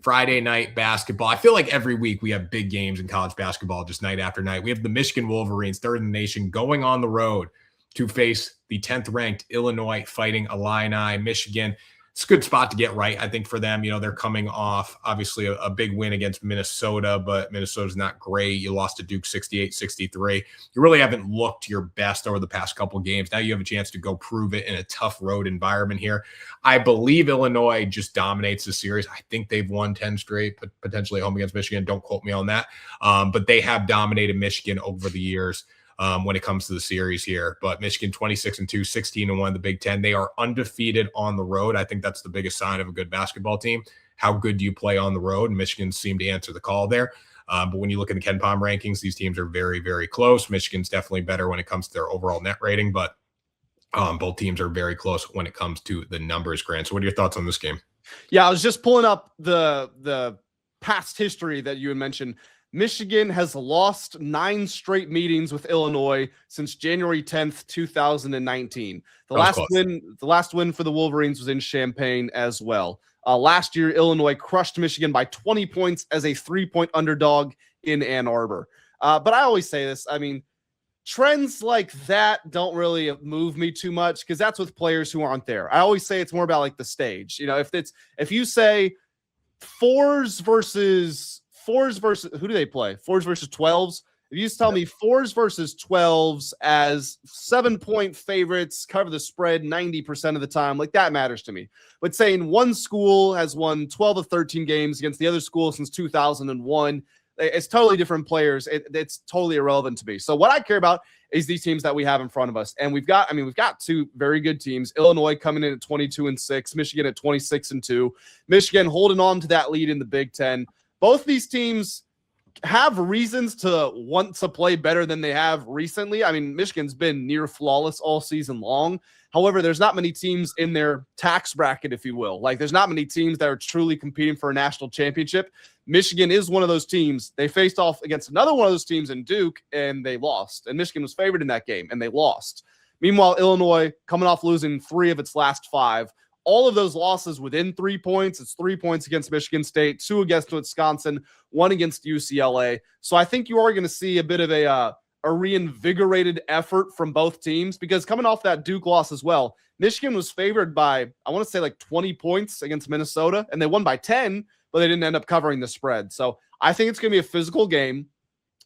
Friday night basketball. I feel like every week we have big games in college basketball, just night after night. We have the Michigan Wolverines, third in the nation, going on the road to face the 10th ranked Illinois Fighting Illini. Michigan, it's a good spot to get right, I think, for them. They're coming off, obviously, a big win against Minnesota, but Minnesota's not great. You lost to Duke 68-63. You really haven't looked your best over the past couple of games. Now you have a chance to go prove it in a tough road environment here. I believe Illinois just dominates the series. I think they've won 10 straight, but potentially home against Michigan. Don't quote me on that. But they have dominated Michigan over the years. When it comes to the series here. But Michigan 26-2, 16-1 in the Big Ten. They are undefeated on the road. I think that's the biggest sign of a good basketball team. How good do you play on the road? And Michigan seemed to answer the call there. But when you look at the KenPom rankings, these teams are very, very close. Michigan's definitely better when it comes to their overall net rating, but both teams are very close when it comes to the numbers, Grant. So what are your thoughts on this game? Yeah, I was just pulling up the past history that you had mentioned. Michigan has lost 9 straight meetings with Illinois since January 10th, 2019. The last win for the Wolverines was in Champaign as well. Last year, Illinois crushed Michigan by 20 points as a 3-point underdog in Ann Arbor. But I always say this, I mean, trends like that don't really move me too much because that's with players who aren't there. I always say it's more about like the stage. If you say fours versus who do they play? 4s versus 12s. If you just tell me 4s versus 12s as 7-point favorites, cover the spread 90% of the time, like that matters to me. But saying one school has won 12 of 13 games against the other school since 2001, it's totally different players. It's totally irrelevant to me. So what I care about is these teams that we have in front of us. And we've got 2 very good teams. Illinois coming in at 22-6, Michigan at 26-2, Michigan holding on to that lead in the Big Ten. Both these teams have reasons to want to play better than they have recently. I mean, Michigan's been near flawless all season long. However, there's not many teams in their tax bracket, if you will. Like, there's not many teams that are truly competing for a national championship. Michigan is one of those teams. They faced off against another one of those teams in Duke, and they lost. And Michigan was favored in that game, and they lost. Meanwhile, Illinois, coming off losing 3 of its last 5, all of those losses within 3 points. It's 3 points against Michigan State, 2 against Wisconsin, 1 against UCLA. So I think you are going to see a bit of a reinvigorated effort from both teams because coming off that Duke loss as well, Michigan was favored by, I want to say like 20 points against Minnesota, and they won by 10, but they didn't end up covering the spread. So I think it's going to be a physical game.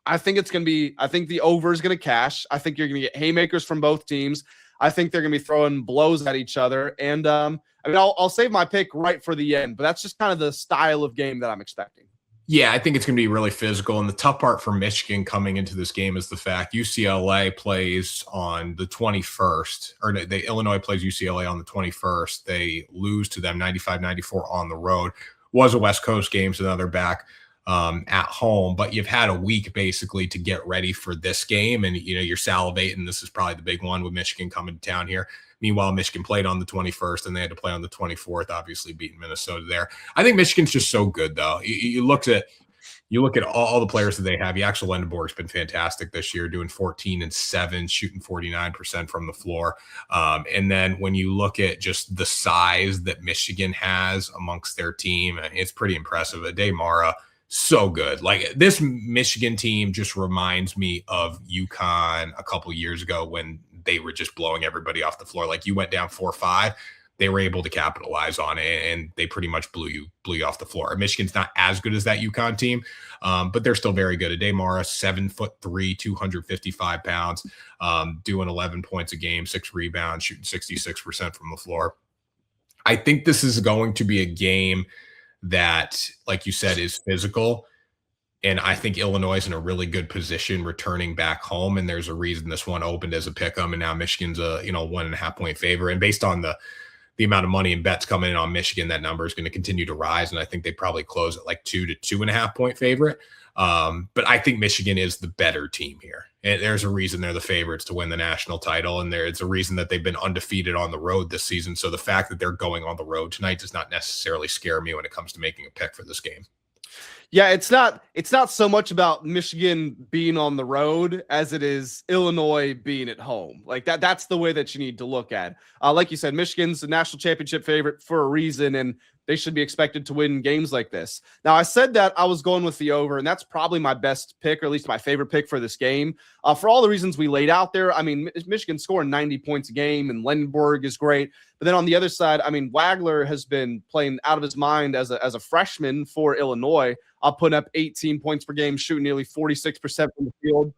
I think the over is going to cash. I think you're going to get haymakers from both teams. I think they're going to be throwing blows at each other. And I'll save my pick right for the end, but that's just kind of the style of game that I'm expecting. Yeah, I think it's going to be really physical. And the tough part for Michigan coming into this game is the fact UCLA plays on the 21st, or Illinois plays UCLA on the 21st. They lose to them 95-94 on the road. Was a West Coast game, so now they're back at home, but you've had a week basically to get ready for this game, and you're salivating. This is probably the big one with Michigan coming to town here. Meanwhile, Michigan played on the 21st, and they had to play on the 24th, obviously beating Minnesota there. I think Michigan's just so good, though. You look at all the players that they have. Yaxel Lendeborg's been fantastic this year, doing 14-7, shooting 49% from the floor. And then when you look at just the size that Michigan has amongst their team, it's pretty impressive. Ade Mara, so good. Like, this Michigan team just reminds me of UConn a couple years ago when they were just blowing everybody off the floor. Like, you went down 4-5, they were able to capitalize on it, and they pretty much blew you off the floor. Michigan's not as good as that UConn team, but they're still very good. Ade Mara, 7'3", 255 pounds, doing 11 points a game, 6 rebounds, shooting 66% from the floor. I think this is going to be a game that, like you said, is physical. And I think Illinois is in a really good position returning back home. And there's a reason this one opened as a pick'em, and now Michigan's a 1.5 point favorite. And based on the amount of money and bets coming in on Michigan, that number is going to continue to rise. And I think they probably close at like 2 to 2.5 point favorite. But I think Michigan is the better team here. And there's a reason they're the favorites to win the national title. And there's a reason that they've been undefeated on the road this season. So the fact that they're going on the road tonight does not necessarily scare me when it comes to making a pick for this game. Yeah, it's not so much about Michigan being on the road as it is Illinois being at home. Like that's the way that you need to look at. Like you said, Michigan's the national championship favorite for a reason, and they should be expected to win games like this. Now, I said that I was going with the over, and that's probably my best pick, or at least my favorite pick for this game. For all the reasons we laid out there, I mean, Michigan scoring 90 points a game, and Lendenborg is great. But then on the other side, I mean, Wagler has been playing out of his mind as a freshman for Illinois, putting up 18 points per game, shooting nearly 46% from the field.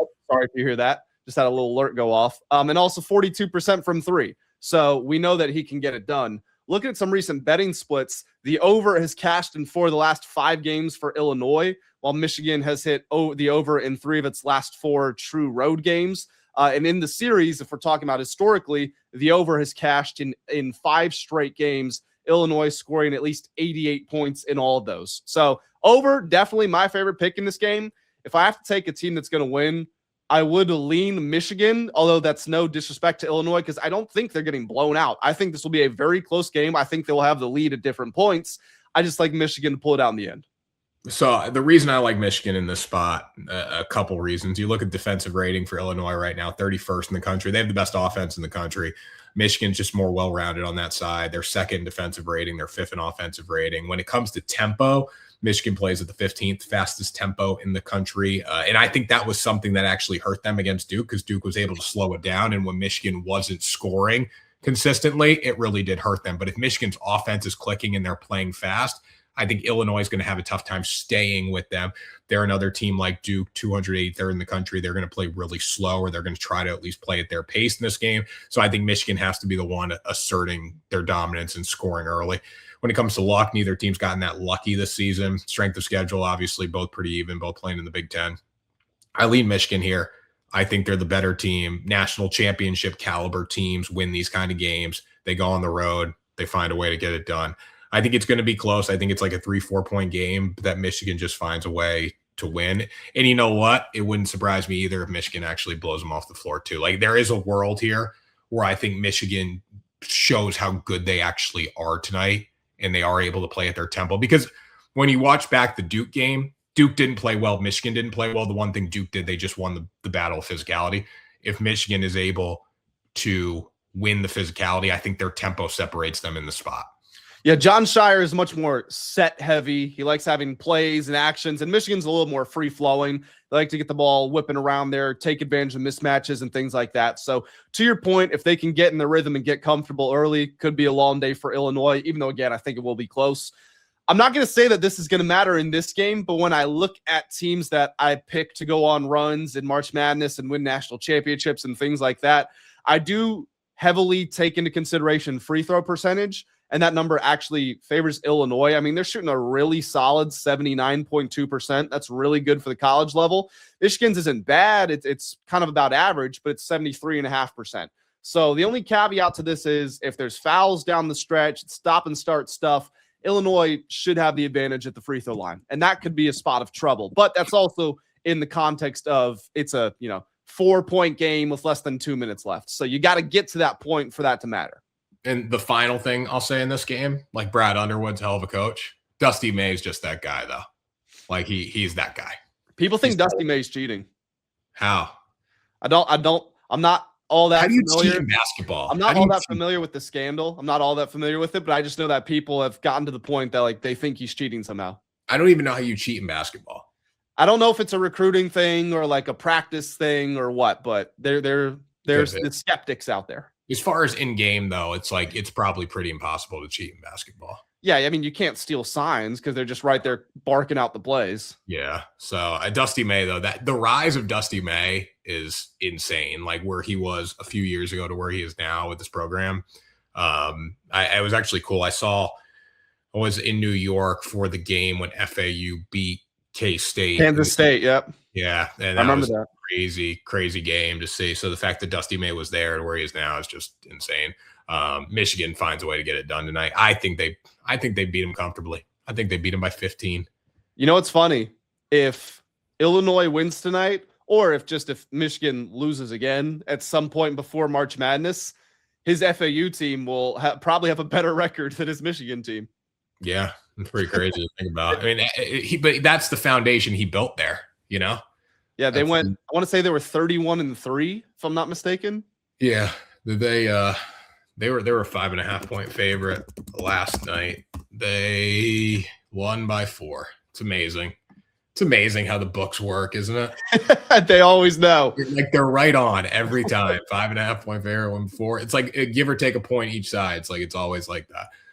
Oh, sorry if you hear that. Just had a little alert go off. And also 42% from three. So we know that he can get it done. Looking at some recent betting splits, the over has cashed in 4 of the last 5 games for Illinois, while Michigan has hit the over in 3 of its last 4 true road games. And in the series, if we're talking about historically, the over has cashed in 5 straight games, Illinois scoring at least 88 points in all of those. So over, definitely my favorite pick in this game. If I have to take a team that's going to win, I would lean Michigan, although that's no disrespect to Illinois because I don't think they're getting blown out. I think this will be a very close game. I think they'll have the lead at different points. I just like Michigan to pull it out in the end. So the reason I like Michigan in this spot, a couple reasons. You look at defensive rating for Illinois right now, 31st in the country. They have the best offense in the country. Michigan's just more well-rounded on that side. They're 2nd defensive rating. They're 5th in offensive rating. When it comes to tempo, Michigan plays at the 15th fastest tempo in the country. And I think that was something that actually hurt them against Duke because Duke was able to slow it down. And when Michigan wasn't scoring consistently, it really did hurt them. But if Michigan's offense is clicking and they're playing fast, I think Illinois is going to have a tough time staying with them. They're another team like Duke, 283rd in the country. They're going to play really slow, or they're going to try to at least play at their pace in this game. So I think Michigan has to be the one asserting their dominance and scoring early. When it comes to luck, neither team's gotten that lucky this season. Strength of schedule, obviously, both pretty even, both playing in the Big Ten. I lean Michigan here. I think they're the better team. National championship caliber teams win these kind of games. They go on the road. They find a way to get it done. I think it's going to be close. I think it's like a 3-4 point game that Michigan just finds a way to win. And you know what? It wouldn't surprise me either if Michigan actually blows them off the floor too. Like there is a world here where I think Michigan shows how good they actually are tonight and they are able to play at their tempo. Because when you watch back the Duke game, Duke didn't play well. Michigan didn't play well. The one thing Duke did, they just won the battle of physicality. If Michigan is able to win the physicality, I think their tempo separates them in the spot. Yeah, John Shire is much more set heavy. He likes having plays and actions, and Michigan's a little more free flowing. They like to get the ball whipping around there, take advantage of mismatches and things like that. So to your point, if they can get in the rhythm and get comfortable early, could be a long day for Illinois, even though, again, I think it will be close. I'm not going to say that this is going to matter in this game, but when I look at teams that I pick to go on runs in March Madness and win national championships and things like that, I do heavily take into consideration free throw percentage. And that number actually favors Illinois. I mean, they're shooting a really solid 79.2%. That's really good for the college level. Michigan's isn't bad. It's kind of about average, but it's 73.5%. So the only caveat to this is if there's fouls down the stretch, stop and start stuff, Illinois should have the advantage at the free throw line. And that could be a spot of trouble. But that's also in the context of it's a 4-point game with less than 2 minutes left. So you got to get to that point for that to matter. And the final thing I'll say in this game, like Brad Underwood's hell of a coach. Dusty May's just that guy, though. Like he's that guy. People think Dusty May's cheating. How? I'm not all that How do you familiar. cheat in basketball? I'm not all that familiar with the scandal. I'm not all that familiar with it, but I just know that people have gotten to the point that like they think he's cheating somehow. I don't even know how you cheat in basketball. I don't know if it's a recruiting thing or like a practice thing or what, but there's the skeptics out there. As far as in game, though, it's like it's probably pretty impossible to cheat in basketball. Yeah, I mean, you can't steal signs because they're just right there barking out the plays. Yeah. So Dusty May, though, that the rise of Dusty May is insane. Like where he was a few years ago to where he is now with this program. I was actually cool. I was in New York for the game when FAU beat K-State. Kansas State, yep. Yeah, and I remember that. Crazy game to see. So the fact that Dusty May was there and where he is now is just insane. Michigan finds a way to get it done tonight. I think they beat him comfortably. I think they beat him by 15. You know what's funny? If Illinois wins tonight, or if Michigan loses again at some point before March Madness, his FAU team will probably have a better record than his Michigan team. Yeah, it's pretty crazy to think about. I mean, but that's the foundation he built there. Yeah, they went. I want to say they were 31-3, if I'm not mistaken. Yeah, they were a 5.5 point favorite last night. They won by 4. It's amazing. It's amazing how the books work, isn't it? They always know. Like they're right on every time. 5.5 point favorite, 1-4. It's like give or take a point each side. It's like it's always like that.